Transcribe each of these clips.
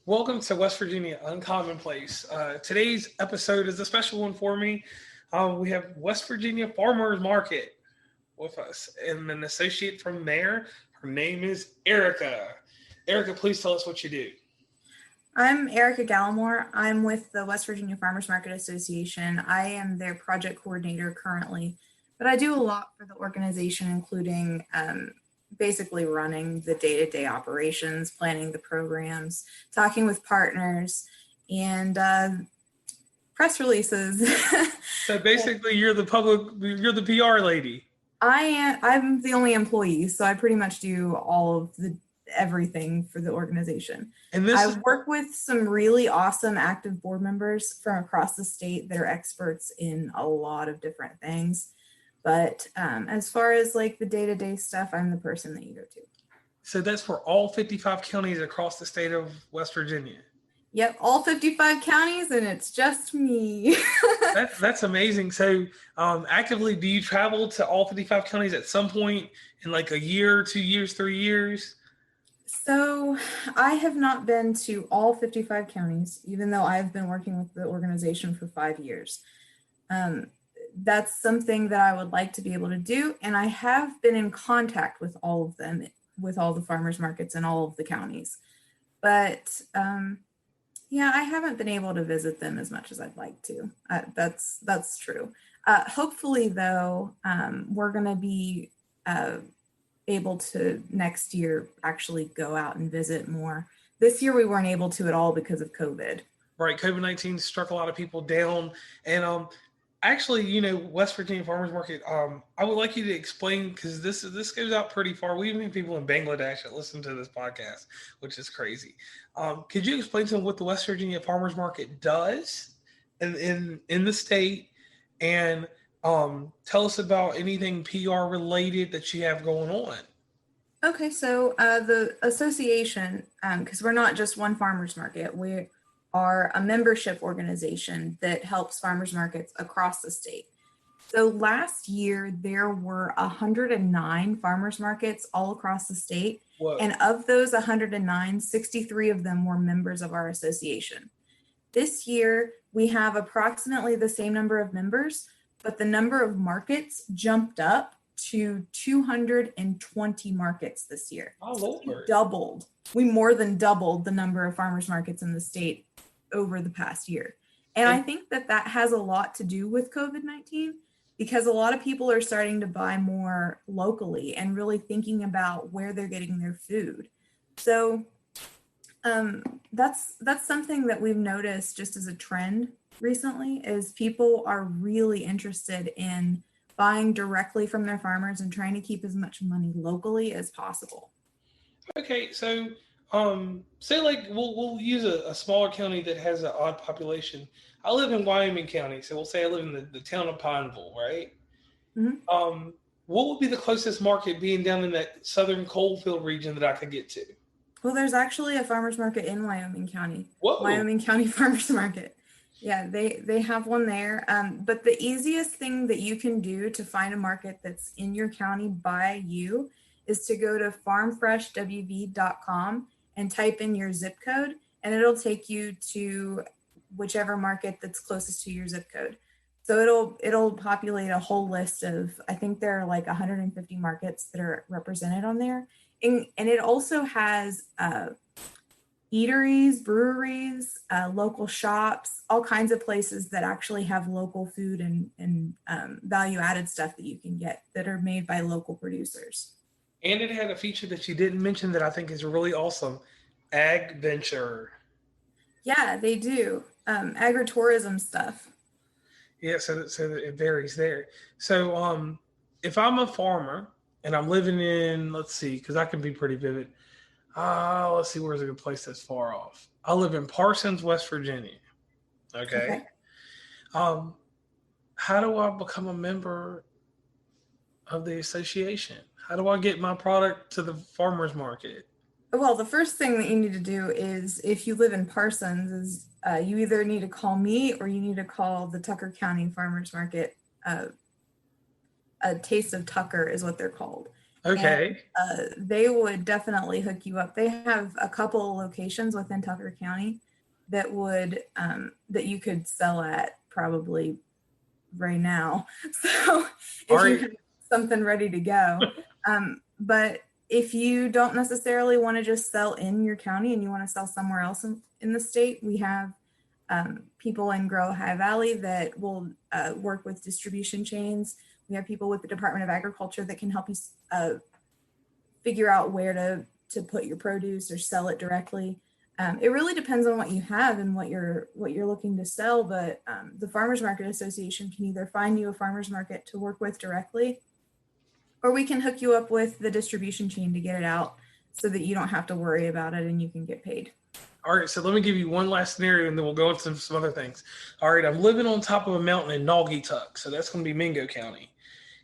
Welcome to West Virginia Uncommon Place. Today's episode is a special one for me. We have West Virginia Farmers Market with us and an associate from there. Her name is Erica. Erica, please tell us what you do. I'm Erica Gallimore. I'm with the West Virginia Farmers Market Association. I am their project coordinator currently, but I do a lot for the organization, including basically running the day-to-day operations, planning the programs, talking with partners, and press releases. So basically, you're the PR lady. I'm the only employee, so I pretty much do all of the everything for the organization. And I work with some really awesome active board members from across the state that are experts in a lot of different things. But as far as like the day-to-day stuff, I'm the person that you go to. So that's for all 55 counties across the state of West Virginia. Yep, all 55 counties, and it's just me. That's amazing. So actively, do you travel to all 55 counties at some point in like a year, 2 years, 3 years? So I have not been to all 55 counties, even though I've been working with the organization for 5 years. That's something that I would like to be able to do. And I have been in contact with all of them, with all the farmers markets in all of the counties. But yeah, I haven't been able to visit them as much as I'd like to. That's true. Hopefully, though, we're going to be able to next year actually go out and visit more. This year we weren't able to at all because of COVID. Right, COVID-19 struck a lot of people down, and actually, West Virginia Farmers Market. I would like you to explain, because this goes out pretty far. We even have people in Bangladesh that listen to this podcast, which is crazy. Could you explain to them what the West Virginia Farmers Market does in the state, and tell us about anything PR related that you have going on? Okay, so the association, because we're not just one farmers market, we are a membership organization that helps farmers markets across the state. So last year, there were 109 farmers markets all across the state. Whoa. And of those 109, 63 of them were members of our association. This year, we have approximately the same number of members, but the number of markets jumped up to 220 markets this year. Oh, Lord. Doubled. We more than doubled the number of farmers markets in the state over the past year. And I think that has a lot to do with COVID-19, because a lot of people are starting to buy more locally and really thinking about where they're getting their food. So that's something that we've noticed just as a trend recently, is people are really interested in buying directly from their farmers and trying to keep as much money locally as possible. Okay, so say like we'll use a smaller county that has an odd population. I live in Wyoming County, so we'll say I live in the town of Pineville, right? Mm-hmm. What would be the closest market, being down in that southern coalfield region, that I could get to? Well, there's actually a farmers market in Wyoming County. Whoa. Wyoming County Farmers Market. Yeah, they have one there. But the easiest thing that you can do to find a market that's in your county by you is to go to farmfreshwv.com and type in your zip code, and it'll take you to whichever market that's closest to your zip code. So it'll populate a whole list of, I think there are like 150 markets that are represented on there. And it also has eateries, breweries, local shops, all kinds of places that actually have local food and value-added stuff that you can get that are made by local producers. And it had a feature that you didn't mention that I think is really awesome: Ag Venture. Yeah, they do. Agritourism stuff. Yeah, so it varies there. So if I'm a farmer and I'm living in, let's see, because I can be pretty vivid. Let's see, where's a good place that's far off? I live in Parsons, West Virginia. Okay. How do I become a member of the association? How do I get my product to the farmer's market? Well, the first thing that you need to do is, if you live in Parsons, is you either need to call me or you need to call the Tucker County Farmers Market. A Taste of Tucker is what they're called. Okay. They would definitely hook you up. They have a couple of locations within Tucker County that would that you could sell at probably right now. So All if you right. have something ready to go, but if you don't necessarily want to just sell in your county and you want to sell somewhere else in the state, we have people in Grow High Valley that will work with distribution chains. We have people with the Department of Agriculture that can help you figure out where to put your produce or sell it directly. It really depends on what you have and what you're looking to sell, but the Farmers Market Association can either find you a farmers market to work with directly, or we can hook you up with the distribution chain to get it out so that you don't have to worry about it and you can get paid. All right, so let me give you one last scenario, and then we'll go into some other things. All right, I'm living on top of a mountain in Naugatuck, so that's going to be Mingo County,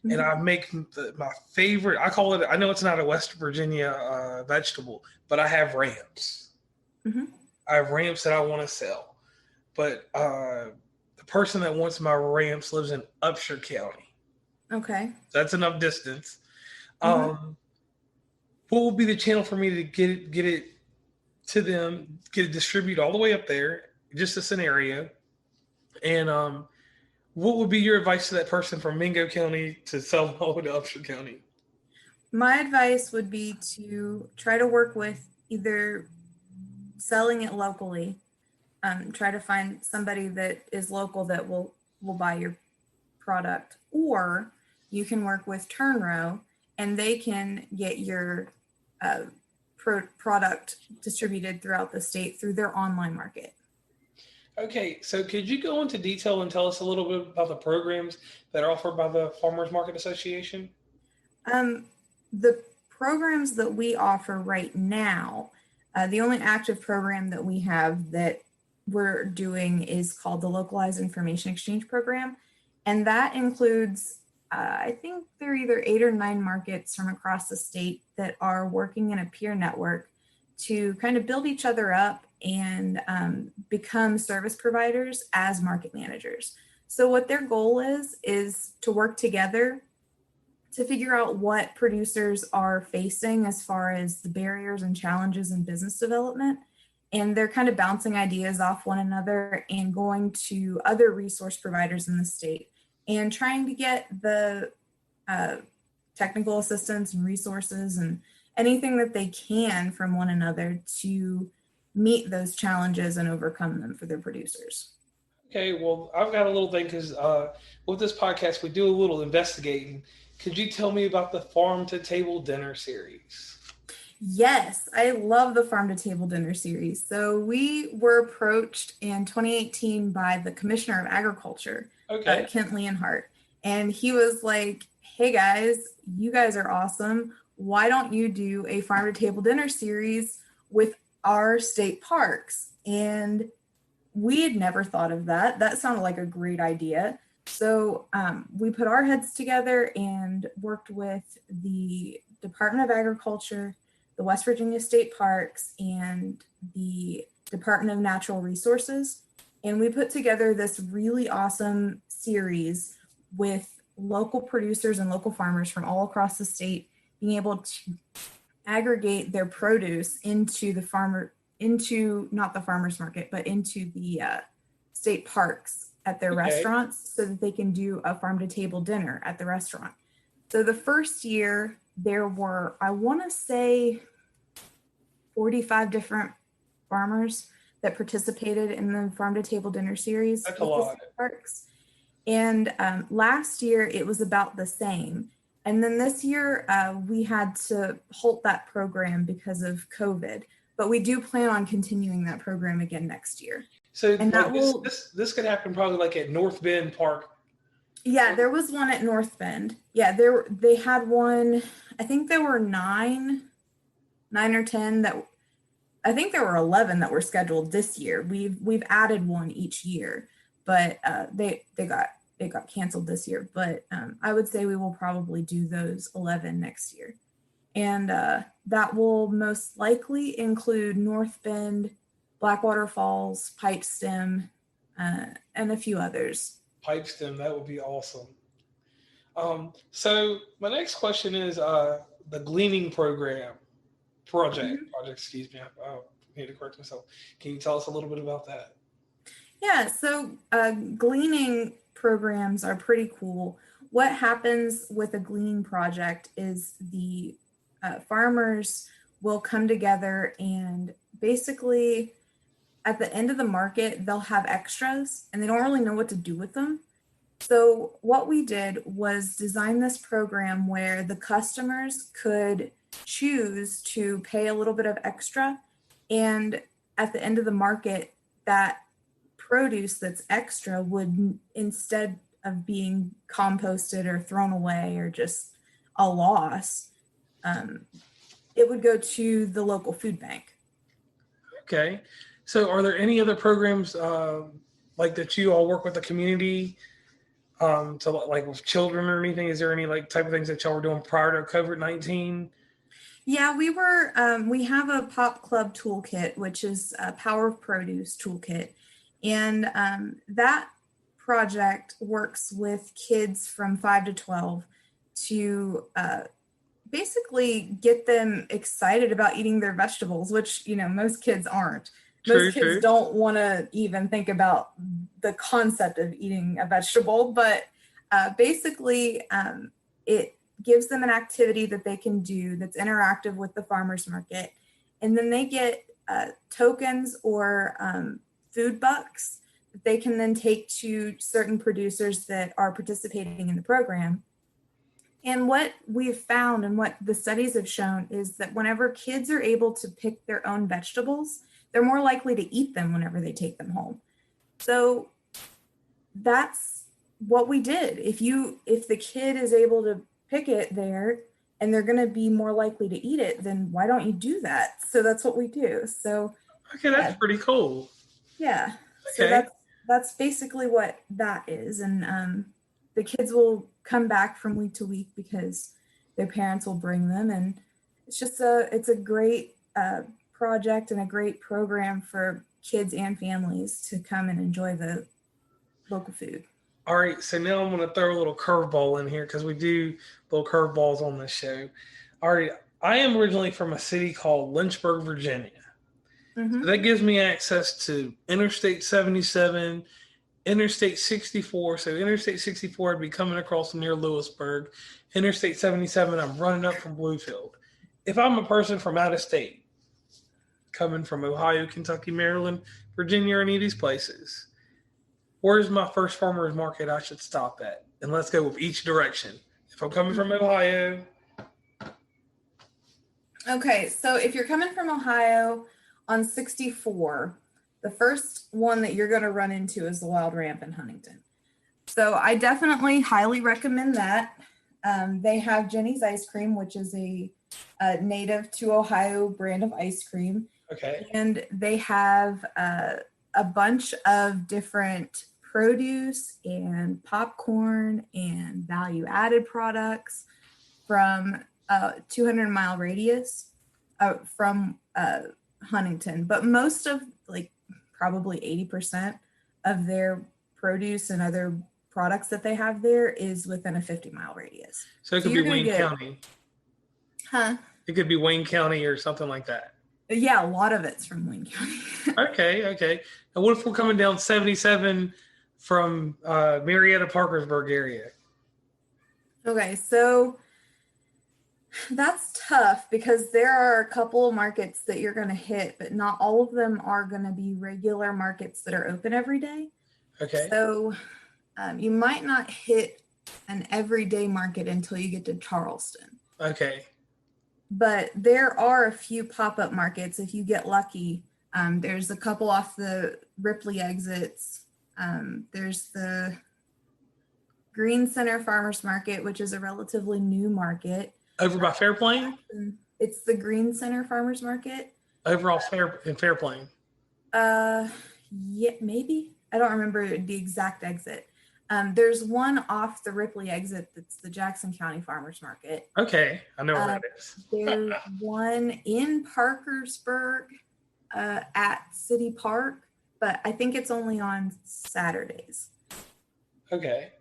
and I make my favorite. I call it. I know it's not a West Virginia vegetable, but I have ramps. I have ramps that I want to sell, but the person that wants my ramps lives in Upshur County. Okay. So that's enough distance. What will be the channel for me to get it to them, get it distributed all the way up there? Just a scenario. And what would be your advice to that person from Mingo County to sell all the way to Upshur County? My advice would be to try to work with either selling it locally. Try to find somebody that is local that will buy your product, or you can work with Turnrow and they can get your product distributed throughout the state through their online market. Okay, so could you go into detail and tell us a little bit about the programs that are offered by the Farmers Market Association? The programs that we offer right now, the only active program that we have that we're doing is called the Localized Information Exchange Program. And that includes, I think there are either 8 or 9 markets from across the state that are working in a peer network to kind of build each other up and become service providers as market managers. So what their goal is to work together to figure out what producers are facing as far as the barriers and challenges in business development. And they're kind of bouncing ideas off one another and going to other resource providers in the state and trying to get the technical assistance and resources and anything that they can from one another to meet those challenges and overcome them for their producers. Okay, well, I've got a little thing because with this podcast, we do a little investigating. Could you tell me about the Farm to Table Dinner series? Yes, I love the Farm to Table Dinner series. So we were approached in 2018 by the Commissioner of Agriculture, Kent Leonhardt, and he was like, hey guys, you guys are awesome. Why don't you do a Farm to Table Dinner series with our state parks? And we had never thought of that. That sounded like a great idea. So we put our heads together and worked with the Department of Agriculture, the West Virginia State Parks, and the Department of Natural Resources. And we put together this really awesome series with local producers and local farmers from all across the state being able to aggregate their produce into not the farmers market, but into the state parks at their restaurants so that they can do a farm to table dinner at the restaurant. So the first year there were, I want to say 45 different farmers that participated in the farm to table dinner series. That's a lot. Parks. And last year it was about the same. And then this year we had to halt that program because of COVID, but we do plan on continuing that program again next year. So and like this could happen probably like at North Bend Park. Yeah, there was one at North Bend. Yeah, they had one. I think there were 9 or 10 that. I think there were 11 that were scheduled this year. We've added one each year, but they got canceled this year. But I would say we will probably do those 11 next year, and that will most likely include North Bend, Blackwater Falls, Pipestem, and a few others. Pipestem, that would be awesome. So my next question is, the gleaning project, Mhm. excuse me. I need to correct myself. Can you tell us a little bit about that? Yeah, so gleaning programs are pretty cool. What happens with a gleaning project is the farmers will come together and basically at the end of the market, they'll have extras and they don't really know what to do with them. So, what we did was design this program where the customers could choose to pay a little bit of extra. And at the end of the market, that produce that's extra would, instead of being composted or thrown away or just a loss, um, it would go to the local food bank. Okay. So, are there any other programs like that you all work with the community to like with children or anything? Is there any like type of things that y'all were doing prior to COVID-19? Yeah, we have a Pop Club toolkit, which is a Power of Produce toolkit. And that project works with kids from 5 to 12 to basically get them excited about eating their vegetables, which, most kids aren't. True, Most kids true. don't want to even think about the concept of eating a vegetable, but basically, it gives them an activity that they can do that's interactive with the farmers market. And then they get tokens or food bucks that they can then take to certain producers that are participating in the program. And what we've found and what the studies have shown is that whenever kids are able to pick their own vegetables, they're more likely to eat them whenever they take them home. So that's what we did. If the kid is able to pick it there and they're going to be more likely to eat it, then why don't you do that? So that's what we do. So Okay, that's yeah, pretty cool. yeah. So Okay. that's basically what that is. And the kids will come back from week to week because their parents will bring them, and it's a great project and a great program for kids and families to come and enjoy the local food. All right, so now I'm going to throw a little curveball in here because we do little curveballs on this show. All right, I am originally from a city called Lynchburg, Virginia. So Mm-hmm. that gives me access to Interstate 77, Interstate 64. So Interstate 64, I'd be coming across near Lewisburg. Interstate 77, I'm running up from Bluefield. If I'm a person from out of state, coming from Ohio, Kentucky, Maryland, Virginia, or any of these places, where's my first farmer's market I should stop at? And let's go with each direction. If I'm coming from Ohio, Okay, so if you're coming from Ohio on 64, the first one that you're going to run into is the Wild Ramp in Huntington. So I definitely highly recommend that. They have Jenny's Ice Cream, which is a native to Ohio brand of ice cream. okay. And they have a bunch of different produce and popcorn and value added products from 200-mile radius from Huntington. But most of, like, probably 80% of their produce and other products that they have there is within a 50-mile radius. So it So could be you're going to Wayne get, County. huh? It could be Wayne County or something like that. Yeah, a lot of it's from Wayne County. Okay, okay. And what if we're coming down 77 from Marietta, Parkersburg area? Okay, so that's tough because there are a couple of markets that you're going to hit, but not all of them are going to be regular markets that are open every day. Okay. So you might not hit an everyday market until you get to Charleston. Okay. But there are a few pop-up markets if you get lucky. There's a couple off the Ripley exits. There's the Green Center Farmers Market, which is a relatively new market. Over by Fairplain? It's the Green Center Farmers Market. Over off in Fairplain. Yeah, maybe. I don't remember the exact exit. There's one off the Ripley exit that's the Jackson County Farmers Market. Okay, I know where that is. There's one in Parkersburg at City Park, but I think it's only on Saturdays. Okay.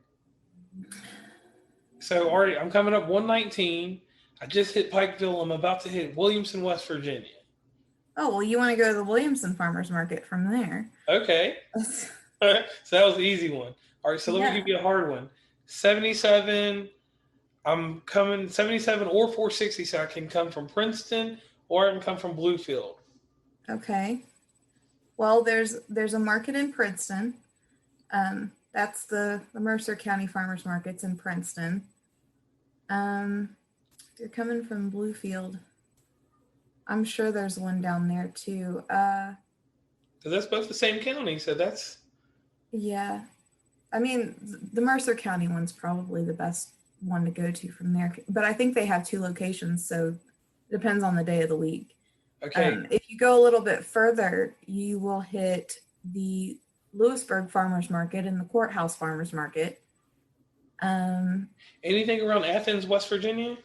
So already I'm coming up 119. I just hit Pikeville. I'm about to hit Williamson, West Virginia. Oh, well, you want to go to the Williamson Farmers Market from there. Okay. So that was the easy one. All right, so let me Yeah. give you a hard one. 77, I'm coming 77 or 460, so I can come from Princeton or I can come from Bluefield. Okay. Well, there's a market in Princeton. That's the Mercer County Farmers Market's in Princeton. You're coming from Bluefield. I'm sure there's one down there too. Because that's both the same county, so that's... Yeah. I mean, the Mercer County one's probably the best one to go to from there. But I think they have 2 locations, so it depends on the day of the week. Okay. If you go a little bit further, you will hit the Lewisburg Farmers Market and the Courthouse Farmers Market. Anything around Athens, West Virginia?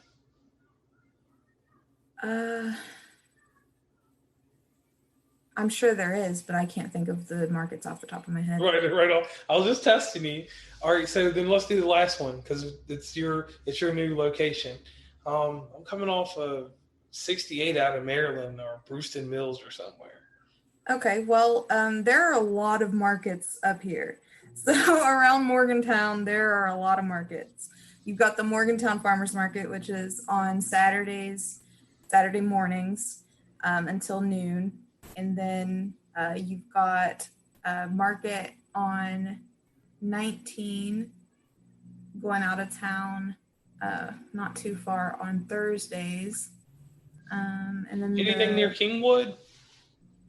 I'm sure there is, but I can't think of the markets off the top of my head. Right off. I was just testing you. All right, so then let's do the last one because it's your new location. I'm coming off of 68 out of Maryland or Brewston Mills or somewhere. Okay, well, there are a lot of markets up here. So around Morgantown, there are a lot of markets. You've got the Morgantown Farmers Market, which is on Saturday mornings until noon. And then you've got a market on 19 going out of town, not too far on Thursdays. And then anything near Kingwood?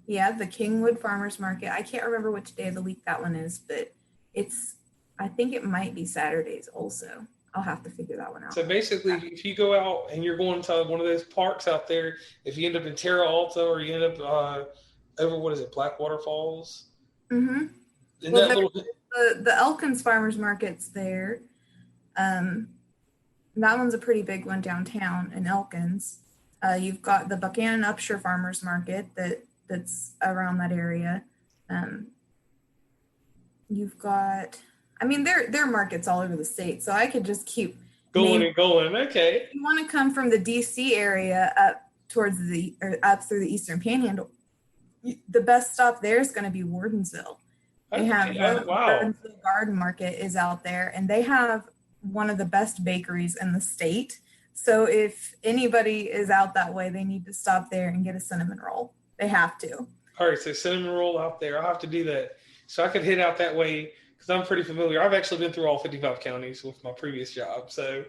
Yeah, the Kingwood Farmers Market. I can't remember which day of the week that one is, but I think it might be Saturdays also. I'll have to figure that one out. So basically, if you go out and you're going to one of those parks out there, if you end up in Terra Alta or you end up over, Blackwater Falls? Mm-hmm. The Elkins Farmers Market's there. That one's a pretty big one downtown in Elkins. You've got the Buchanan Upshur Farmers Market that's around that area. You've got, there are markets all over the state, so I could just keep going. Okay. If you want to come from the DC area up up through the Eastern Panhandle, the best stop there is going to be Wardensville. They have Wardensville Garden Market is out there, and they have one of the best bakeries in the state. So if anybody is out that way, they need to stop there and get a cinnamon roll. They have to. All right, so cinnamon roll out there. I'll have to do that. So I could hit out that way because I'm pretty familiar. I've actually been through all 55 counties with my previous job. So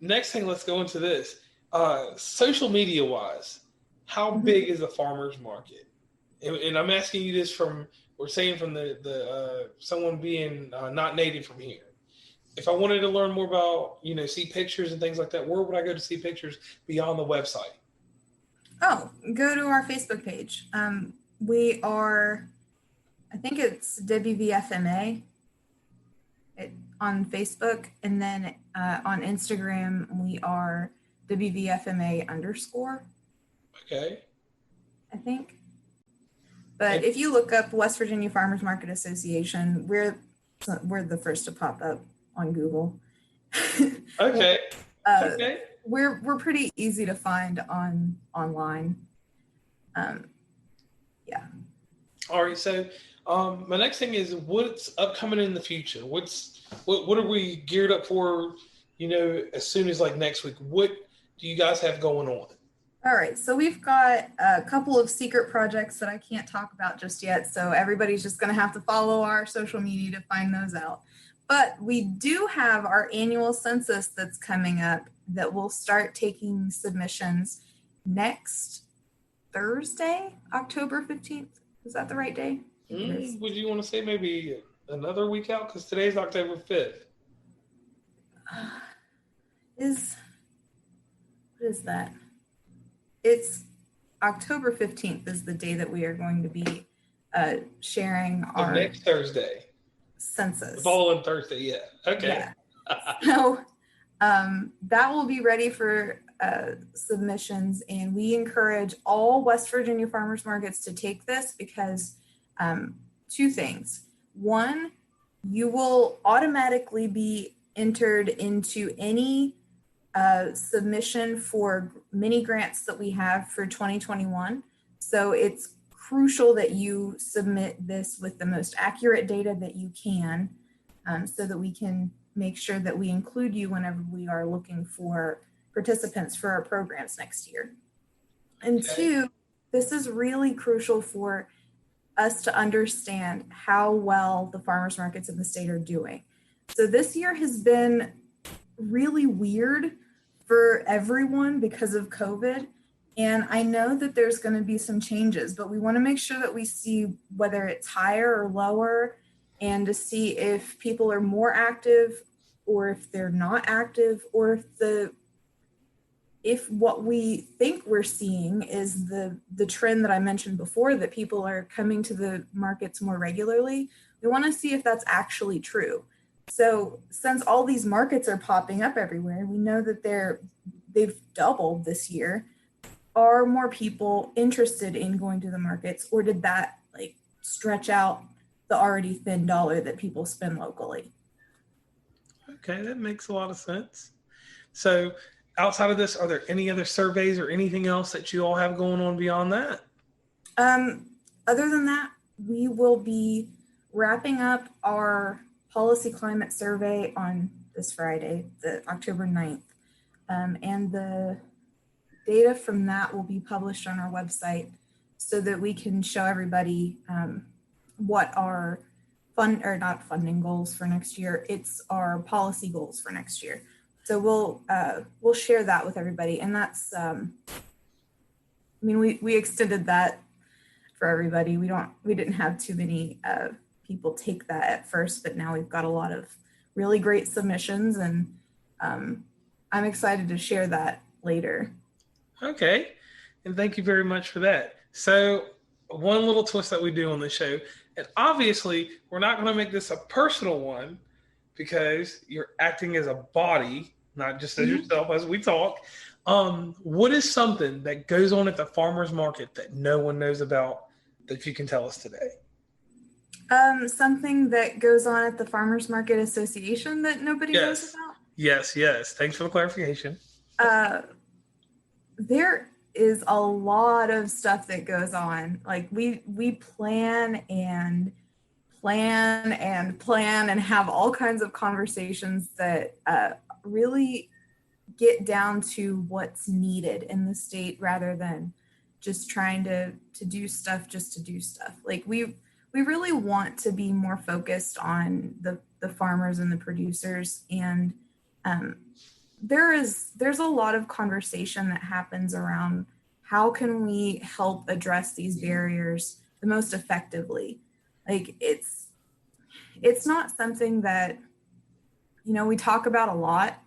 next thing, let's go into this. Social media-wise, how big is the farmer's market? And I'm asking you this from the someone being not native from here. If I wanted to learn more about, see pictures and things like that, where would I go to see pictures beyond the website? Oh, go to our Facebook page. We are, I think it's WVFMA on Facebook. And then on Instagram, we are WVFMA_. Okay. I think. But if you look up West Virginia Farmers Market Association, we're the first to pop up on Google. Okay. Okay. We're pretty easy to find online. Yeah. All right. So my next thing is what's upcoming in the future? What are we geared up for? As soon as next week, what do you guys have going on? All right, so we've got a couple of secret projects that I can't talk about just yet, so everybody's just going to have to follow our social media to find those out. But we do have our annual census that's coming up that will start taking submissions next Thursday, October 15th. Is that the right day? Would you want to say maybe another week out? Because today's October 5th. What is that? It's October 15th is the day that we are going to be sharing our next Thursday census. The following Thursday, yeah. Okay. Yeah. So that will be ready for submissions, and we encourage all West Virginia farmers markets to take this because 2 things. One, you will automatically be entered into any submission for mini grants that we have for 2021. So it's crucial that you submit this with the most accurate data that you can, so that we can make sure that we include you whenever we are looking for participants for our programs next year. And two, this is really crucial for us to understand how well the farmers markets in the state are doing. So this year has been really weird for everyone because of COVID. And I know that there's going to be some changes, but we want to make sure that we see whether it's higher or lower, and to see if people are more active or if they're not active, or if what we think we're seeing is the trend that I mentioned before, that people are coming to the markets more regularly. We want to see if that's actually true. So since all these markets are popping up everywhere, we know that they've doubled this year. Are more people interested in going to the markets, or did that like stretch out the already thin dollar that people spend locally? Okay, that makes a lot of sense. So outside of this, are there any other surveys or anything else that you all have going on beyond that? Other than that, we will be wrapping up our policy climate survey on this Friday, the October 9th. And the data from that will be published on our website so that we can show everybody what our not funding goals for next year, it's our policy goals for next year. So we'll share that with everybody. And that's, we extended that for everybody. We didn't have too many people take that at first, but now we've got a lot of really great submissions, and I'm excited to share that later. Okay, and thank you very much for that. So one little twist that we do on the show, and obviously we're not going to make this a personal one because you're acting as a body, not just as yourself as we talk. What is something that goes on at the farmer's market that no one knows about that you can tell us today? Something that goes on at the Farmers Market Association that nobody knows about? Yes. Thanks for the clarification. There is a lot of stuff that goes on. Like we plan and have all kinds of conversations that really get down to what's needed in the state, rather than just trying to do stuff just to do stuff. Like we really want to be more focused on the farmers and the producers, and there's a lot of conversation that happens around how can we help address these barriers the most effectively. Like it's not something that we talk about a lot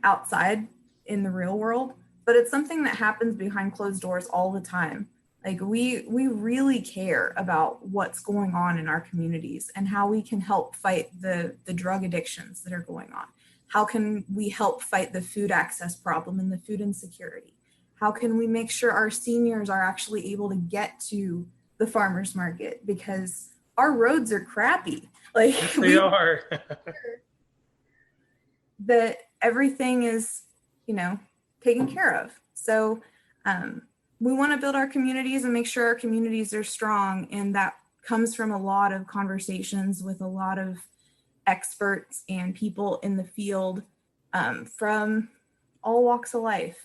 outside in the real world, but it's something that happens behind closed doors all the time. Like we really care about what's going on in our communities and how we can help fight the drug addictions that are going on. How can we help fight the food access problem and the food insecurity? How can we make sure our seniors are actually able to get to the farmers market, because our roads are crappy. Like they are. That everything is, taken care of. So we want to build our communities and make sure our communities are strong. And that comes from a lot of conversations with a lot of experts and people in the field from all walks of life.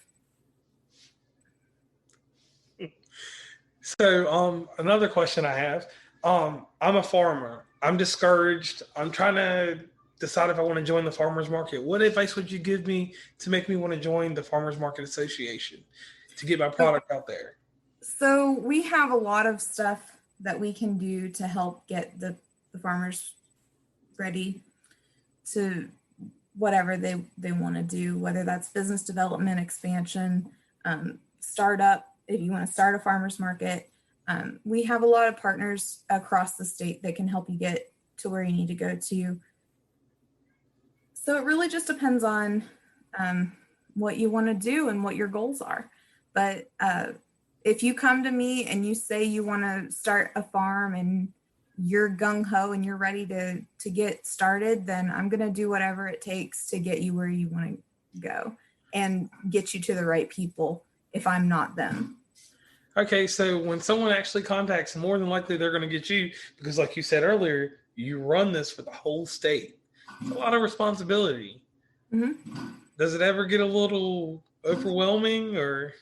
So another question I have, I'm a farmer. I'm discouraged. I'm trying to decide if I want to join the farmers market. What advice would you give me to make me want to join the Farmers Market Association to get my product out there? So we have a lot of stuff that we can do to help get the farmers ready to whatever they want to do, whether that's business development, expansion, startup. If you want to start a farmers market, we have a lot of partners across the state that can help you get to where you need to go to. So it really just depends on what you want to do and what your goals are. But if you come to me and you say you want to start a farm and you're gung-ho and you're ready to get started, then I'm going to do whatever it takes to get you where you want to go and get you to the right people if I'm not them. Okay, so when someone actually contacts, more than likely they're going to get you because, like you said earlier, you run this for the whole state. It's a lot of responsibility. Mm-hmm. Does it ever get a little overwhelming, or?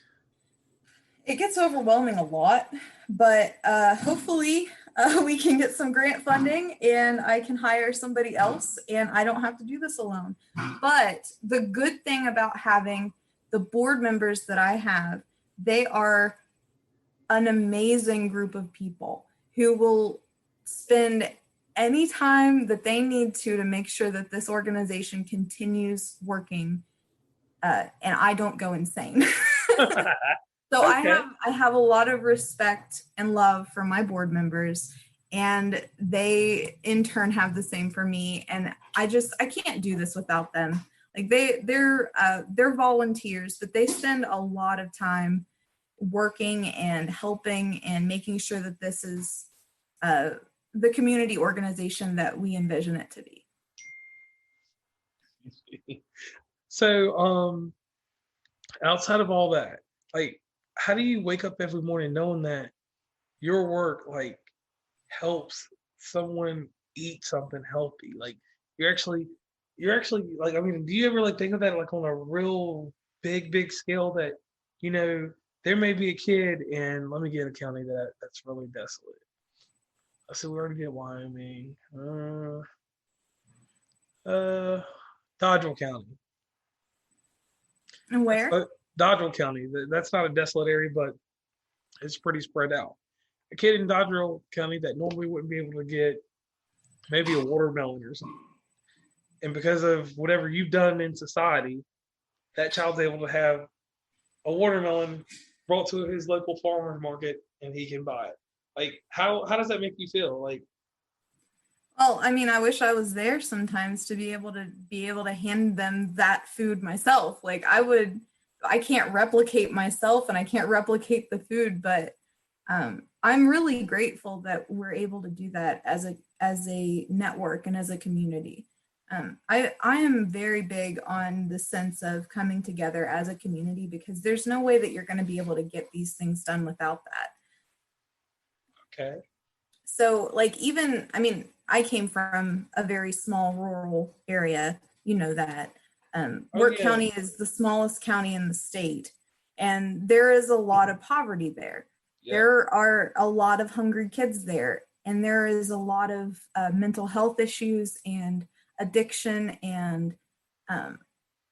It gets overwhelming a lot, but hopefully we can get some grant funding and I can hire somebody else and I don't have to do this alone. But the good thing about having the board members that I have, they are an amazing group of people who will spend any time that they need to make sure that this organization continues working and I don't go insane. So Okay. I have a lot of respect and love for my board members, and they in turn have the same for me. And I can't do this without them. Like they're volunteers, but they spend a lot of time working and helping and making sure that this is the community organization that we envision it to be. So, outside of all that, like, how do you wake up every morning knowing that your work like helps someone eat something healthy? Like, you're actually, you're actually like, I mean, do you ever like think of that like on a real big scale that you know there may be a kid in, let me get a county that's really desolate. I said we already get Wyoming, uh, Dodgeville County. And That's where? Dodgeville County. That's not a desolate area, but it's pretty spread out. A kid in Dodgeville County that normally wouldn't be able to get maybe a watermelon or something, and because of whatever you've done in society, that child's able to have a watermelon brought to his local farmer's market, and he can buy it. Like, how does that make you feel? Like, Well, I mean, I wish I was there sometimes to be able to hand them that food myself. Like I can't replicate myself and I can't replicate the food, but I'm really grateful that we're able to do that as a network and as a community. I am very big on the sense of coming together as a community because there's no way that you're going to be able to get these things done without that. okay, So like even I mean I came from a very small rural area, you know that. oh Work yeah, County is the smallest county in the state, and there is a lot of poverty there. yeah, There are a lot of hungry kids there, and there is a lot of mental health issues and addiction and um,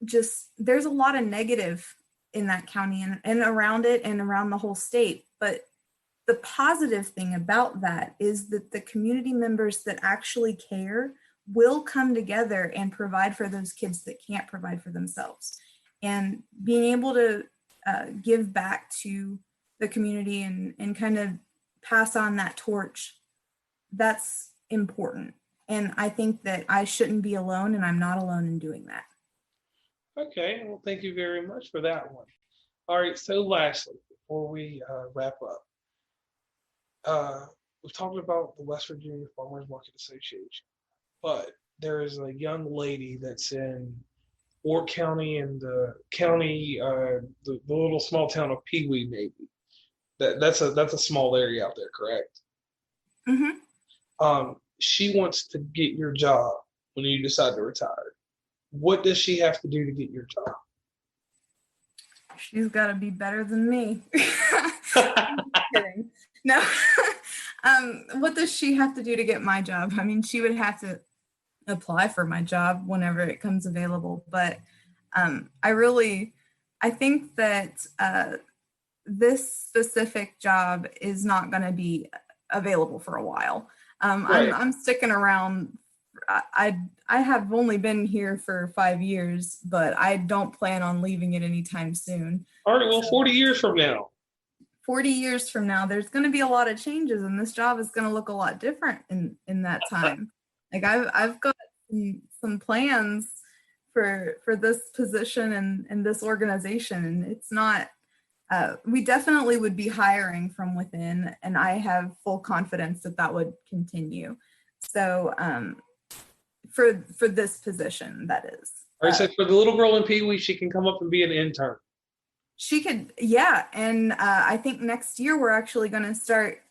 just there's a lot of negative in that county and around it and around the whole state. But the positive thing about that is that the community members that actually care will come together and provide for those kids that can't provide for themselves. And being able to give back to the community and kind of pass on that torch, that's important. And I think that I shouldn't be alone, and I'm not alone in doing that. okay. Well, thank you very much for that one. All right. So, lastly, before we wrap up, uh, we've talked about the West Virginia Farmers Market Association, but there is a young lady that's in Warwick County and the county, the little small town of Pee Wee, maybe. That's a small area out there, correct? Mm-hmm. She wants to get your job when you decide to retire. What does she have to do to get your job? She's got to be better than me. I'm kidding. No. What does she have to do to get my job? I mean, she would have to apply for my job whenever it comes available. But I think that this specific job is not going to be available for a while. Right. I'm sticking around. I have only been here for 5 years, but I don't plan on leaving it anytime soon. All right. Well, So 40 years from now. 40 years from now, there's going to be a lot of changes, and this job is going to look a lot different in that time. Like I've got some plans for this position and this organization, and it's not. We definitely would be hiring from within, and I have full confidence that that would continue. So for this position, that is. All right, so for the little girl in Pee Wee, she can come up and be an intern. She could, yeah. And I think next year we're actually going to start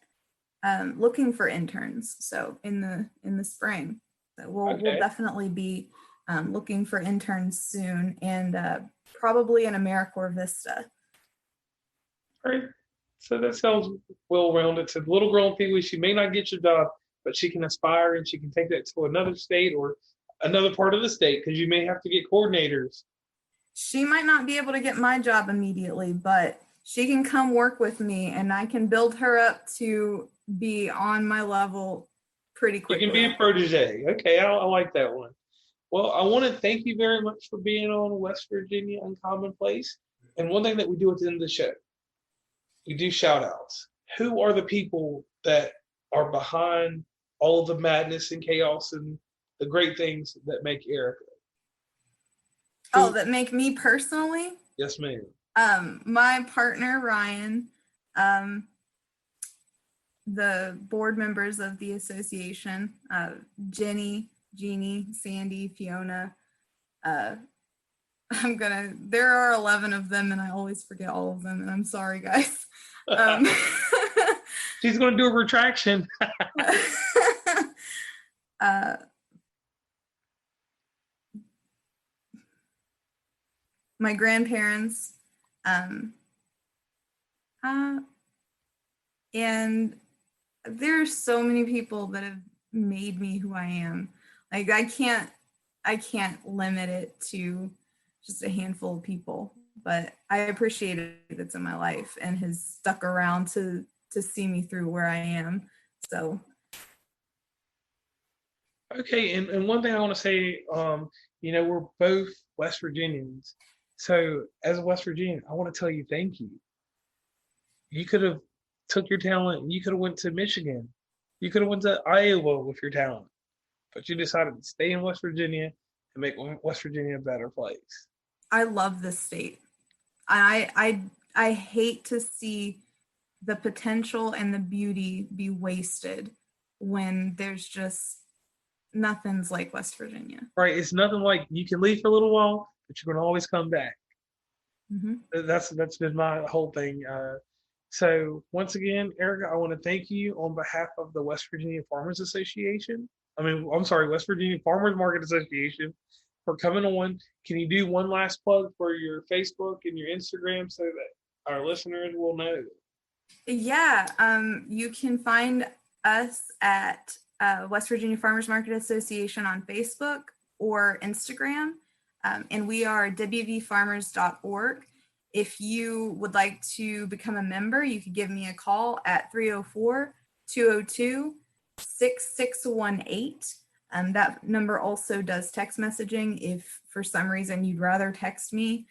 looking for interns. So in the spring, so we'll definitely be looking for interns soon, and probably in AmeriCorps Vista. All right, so that sounds well rounded. So the little girl in Pee Wee, she may not get your job, but she can aspire and she can take that to another state or another part of the state because you may have to get coordinators. She might not be able to get my job immediately, but she can come work with me and I can build her up to be on my level pretty quickly. You can be a protege. Okay, I like that one. Well, I want to thank you very much for being on West Virginia Uncommon Place. And one thing that we do at the end of the show, we do shout outs. Who are the people that are behind all of the madness and chaos and the great things that make Erica? Oh, that make me personally? Yes, ma'am. My partner, Ryan, the board members of the association, Jenny, Jeannie, Sandy, Fiona. There are 11 of them and I always forget all of them and I'm sorry, guys. She's going to do a retraction. My grandparents, and there's so many people that have made me who I am. Like I can't limit it to just a handful of people, but I appreciate it that's in my life and has stuck around to see me through where I am. So. Okay, and one thing I want to say, we're both West Virginians. So as a West Virginian, I want to tell you thank you. You could have took your talent and you could have went to Michigan. You could have went to Iowa with your talent. But you decided to stay in West Virginia and make West Virginia a better place. I love this state. I hate to see the potential and the beauty be wasted when there's just nothing's like West Virginia. Right. It's nothing like you can leave for a little while, but you're going to always come back. Mm-hmm. That's been my whole thing. So once again, Erica, I want to thank you on behalf of the West Virginia Farmers Association. West Virginia Farmers Market Association for coming on. Can you do one last plug for your Facebook and your Instagram so that our listeners will know? Yeah, you can find us at West Virginia Farmers Market Association on Facebook or Instagram, and we are WVFarmers.org. If you would like to become a member, you could give me a call at 304-202-6618. That number also does text messaging if for some reason you'd rather text me.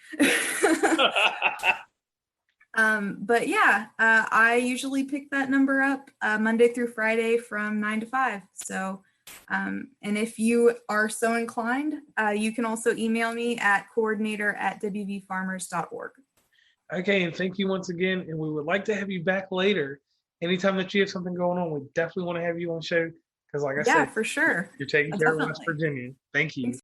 But yeah, I usually pick that number up Monday through Friday from 9 to 5. So, and if you are so inclined, you can also email me at coordinator@wvfarmers.org. Okay, and thank you once again. And we would like to have you back later. Anytime that you have something going on, we definitely want to have you on the show because, like I said, for sure, you're taking care of West Virginia. Thank you. Thanks